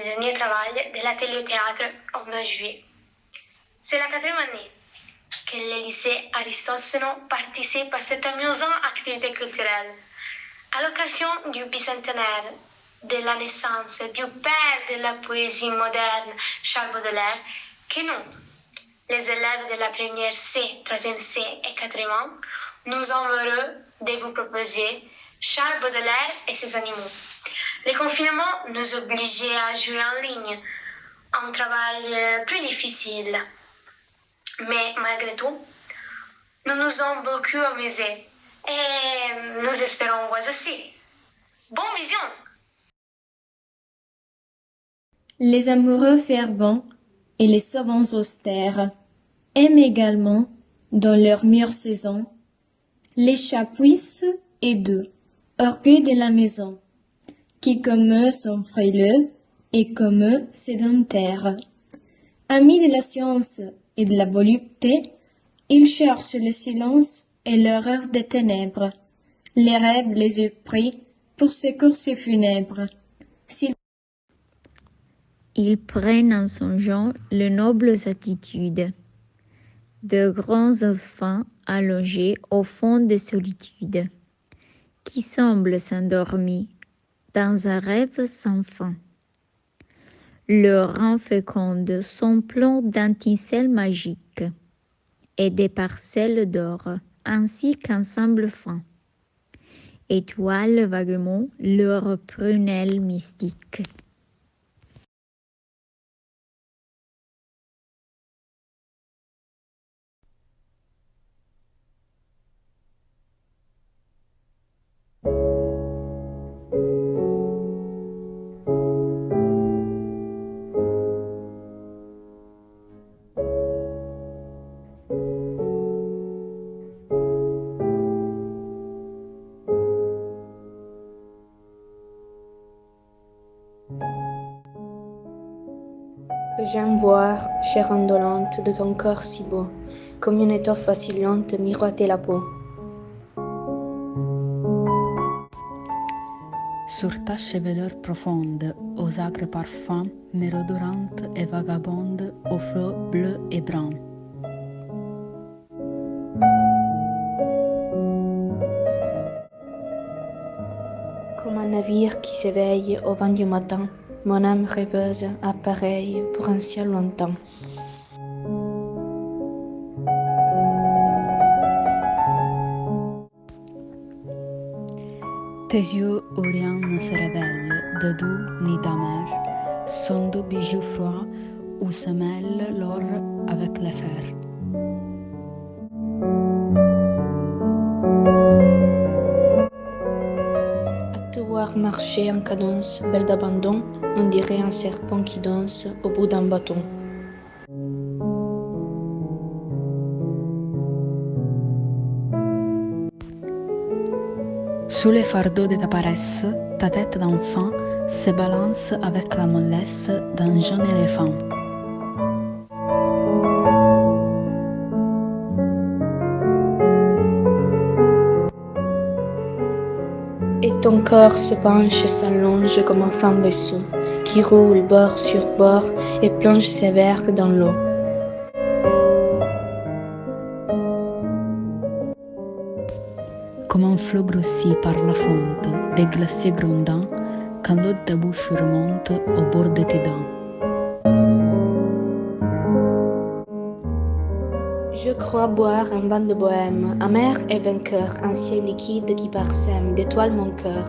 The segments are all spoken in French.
le dernier travail de l'atelier théâtre au mois de juillet. C'est la 4e année que le lycée Aristocéno participe à cette amusante activité culturelle. À l'occasion du bicentenaire de la naissance du père de la poésie moderne, Charles Baudelaire, que nous, les élèves de la première C, 3e C et 4e A, nous sommes heureux de vous proposer Charles Baudelaire et ses animaux. Le confinement nous obligeait à jouer en ligne, un travail plus difficile. Mais malgré tout, nous nous sommes beaucoup amusés et nous espérons vous aussi. Bonne vision! Les amoureux fervents et les savants austères aiment également, dans leur mûre saison, les chats puisses et doux, orgueil de la maison, qui comme eux sont frileux et comme eux sédentaires. Amis de la science et de la volupté, ils cherchent le silence et l'horreur des ténèbres. Les rêves les eût pris pour ces courses funèbres. Ils prennent en songeant les nobles attitudes de grands enfants allongés au fond des solitudes, qui semblent s'endormir dans un rêve sans fin. Leurs rangs fécondes sont pleins d'étincelles magiques et des parcelles d'or, ainsi qu'ensemble fin. Étoilent vaguement leurs prunelles mystiques. J'aime voir, chair indolente de ton corps si beau, comme une étoffe vacillante miroiter la peau. Sur ta chevelure profonde, aux acres parfums, mérodorante et vagabonde, aux flots bleus et bruns. Comme un navire qui s'éveille au vent du matin, mon âme rêveuse appareille pour un ciel lointain. Tes yeux où rien ne se révèle, de doux ni d'amer, sont de bijoux froids où se mêle l'or avec le fer. À te voir marcher en cadence, belle d'abandon, on dirait un serpent qui danse au bout d'un bâton. Sous les fardeaux de ta paresse, ta tête d'enfant se balance avec la mollesse d'un jeune éléphant. Et ton corps se penche, s'allonge comme un fin vaisseau, qui roule bord sur bord et plonge ses verres dans l'eau. Comme un flot grossi par la fonte des glaciers grondants, quand l'eau de ta bouche remonte au bord de tes dents. Je crois boire un vin de bohème, amer et vainqueur, un ciel liquide qui parsème d'étoiles mon cœur.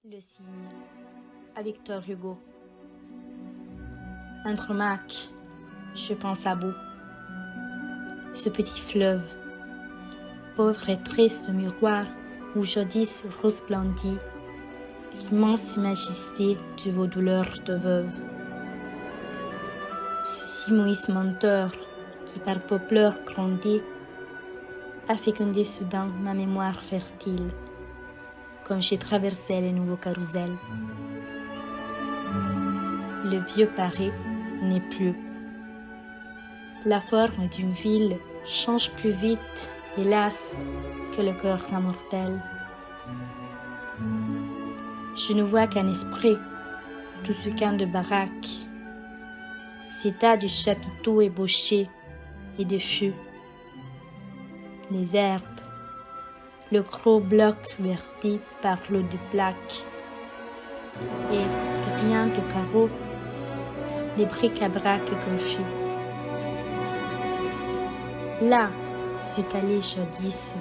Le cygne, à Victor Hugo. Andromaque, je pense à vous. Ce petit fleuve, pauvre et triste miroir où jadis resplendit l'immense majesté de vos douleurs de veuve. Ce simoïs menteur qui par vos pleurs grondés a fécondé soudain ma mémoire fertile, comme j'ai traversé les nouveaux carousels. Le vieux Paris n'est plus. La forme d'une ville change plus vite, hélas, que le cœur d'un mortel. Je ne vois qu'un esprit, tout ce qu'un de baraque, ces tas de chapiteaux ébauchés et de fûts, les herbes, le gros bloc verti par l'eau de plaque, et, rien de carreaux, les bric-à-brac confus. Là s'étalait jadis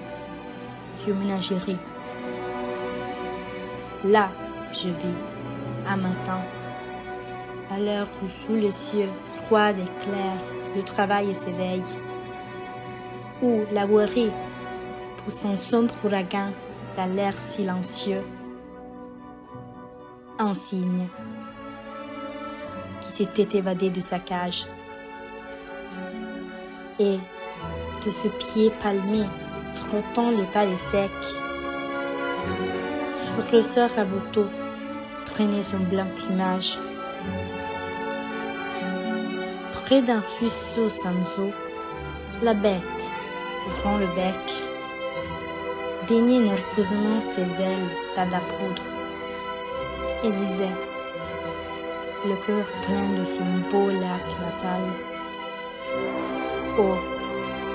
une ménagerie. Là, je vis, un matin, à l'heure où sous les cieux froids et clairs le travail s'éveille, où la voirie pousse un sombre ouragan dans l'air silencieux, un cygne qui s'était évadé de sa cage. Et, de ce pied palmé, frottant les palais secs, sur le sort raboteau traînait son blanc plumage. Près d'un ruisseau sans eau, la bête, ouvrant le bec, baignait nerveusement ses ailes dans la poudre et disait, le cœur plein de son beau lac natal, oh,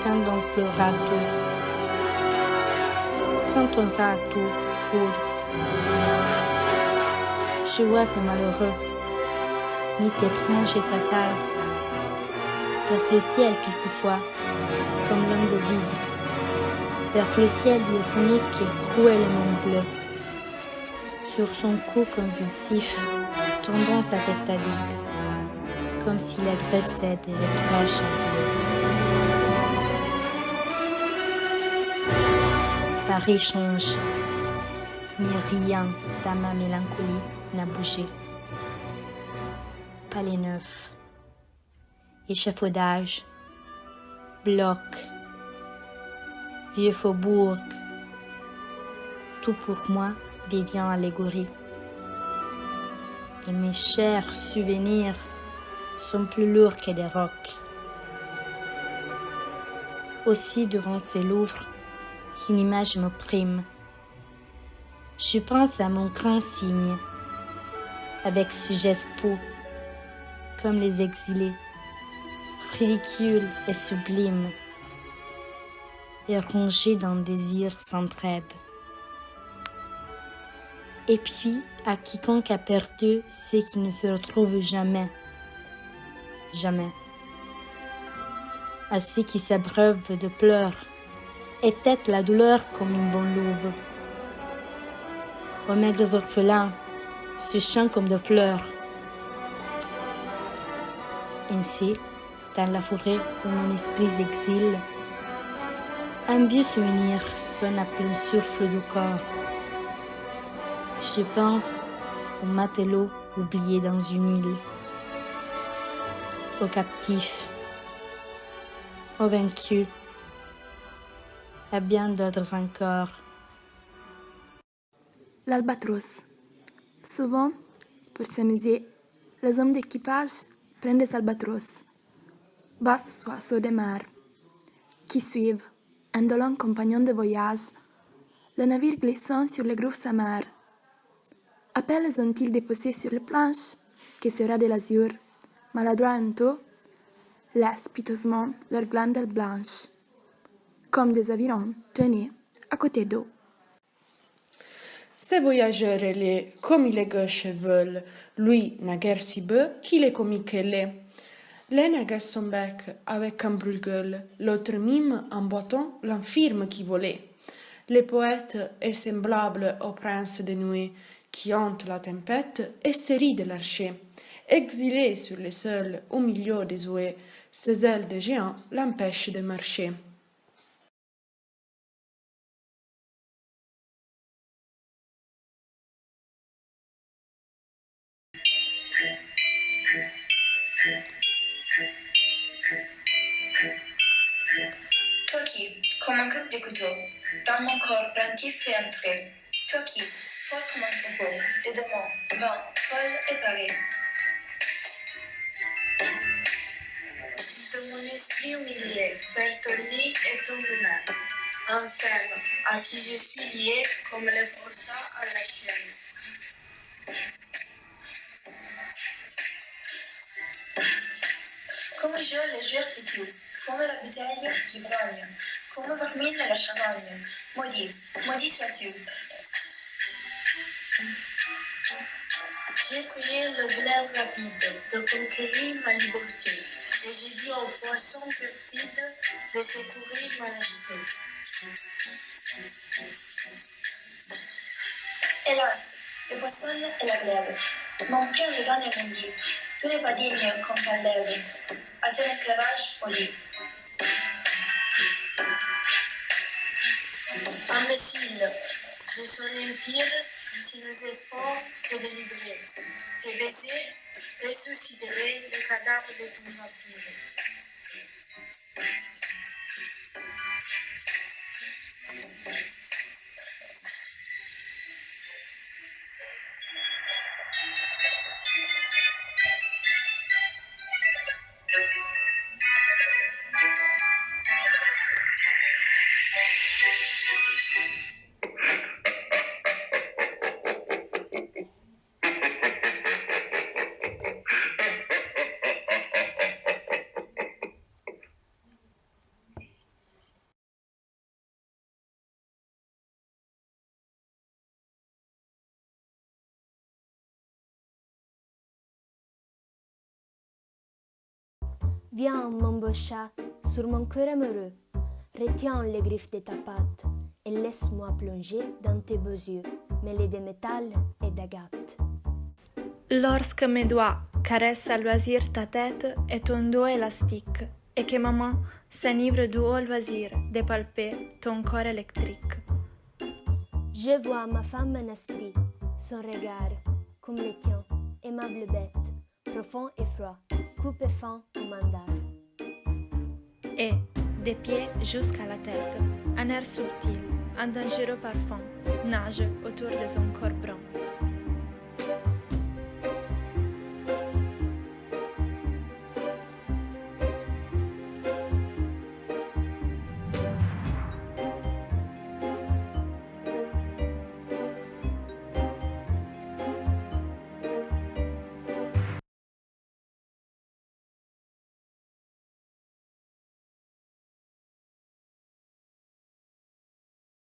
quand on pleura tout, quand on va tout foudre. Je vois ces malheureux, mythe étrange et fatal, vers le ciel quelquefois, comme l'homme de vide, vers le ciel ironique et cruellement bleu, sur son cou convulsif, tendant sa tête à vide, comme s'il adressait des reproches à Dieu. Paris change, mais rien dans ma mélancolie n'a bougé. Palais neuf, échafaudage, bloc, vieux faubourg, tout pour moi devient allégorie. Et mes chers souvenirs sont plus lourds que des rocs. Aussi devant ces louvres, une image m'opprime. Je pense à mon grand cygne, avec ce geste fou, comme les exilés, ridicule et sublime, et rongé d'un désir sans trêve. Et puis, à quiconque a perdu ce qui ne se retrouve jamais, jamais. À ceux qui s'abreuvent de pleurs, et têtent la douleur comme une bonne louve. Aux maigres orphelins, ce chant comme de fleurs. Ainsi, dans la forêt où mon esprit s'exile, un vieux souvenir sonne à plein souffle du corps. Je pense aux matelots oubliés dans une île, aux captifs, aux vaincus, à bien d'autres encore. L'albatros. Souvent, pour s'amuser, les hommes d'équipage prennent des albatros, vastes oiseaux de mer, qui suivent, indolents compagnons de voyage, le navire glissant sur les grosses mers. À peine ont-ils déposé sur les planches, que sera de l'azur, maladroit un taux, laissent piteusement leurs glandes blanches, comme des avirons traînés à côté d'eau. Ces voyageurs ailés, comme il est gauche veulent, lui n'a guère si peu qu'il est comique l'est. L'un agace son bec avec un brûle-gueule, l'autre mime en boitant l'infirme qui volait. Le poète est semblable au prince de nuit qui hante la tempête et se rit de l'archer. Exilé sur les sols au milieu des ouées, ses ailes de géant l'empêchent de marcher. comme un coup de couteau, dans mon corps plaintif et entré. Toi qui, fort comme un troupeau, de démons, vains, folle et paré. De mon esprit humilié, faire ton lit et ton demeure. Enferme, à qui je suis lié comme le forçat à la chaîne. Comme je le joueur de tout, comme la bouteille qui grogne, comme vermine la charogne. Maudit, maudit sois-tu. J'ai prié le glaive rapide de conquérir ma liberté, et j'ai dit aux poissons perfides de secourir ma lâcheté. Hélas, le poisson et la glaive m'ont pris le dernier midi. Tu n'es pas digne comme ta lèvre, à ton esclavage maudit. Imbécile, de son empire, si nos efforts te délivrer, tes baisers ressusciteraient le cadavre de ton vampire. Viens, mon beau chat, sur mon cœur amoureux. Retiens les griffes de ta patte et laisse-moi plonger dans tes beaux yeux, mêlés de métal et d'agate. Lorsque mes doigts caressent à loisir ta tête et ton dos élastique, et que ma main s'enivre du haut loisir de palper ton corps électrique. Je vois ma femme en esprit, son regard, comme le tien, aimable bête, profond et froid, coupe fin au mandar. Et, des pieds jusqu'à la tête, un air subtil, un dangereux parfum nage autour de son corps brun.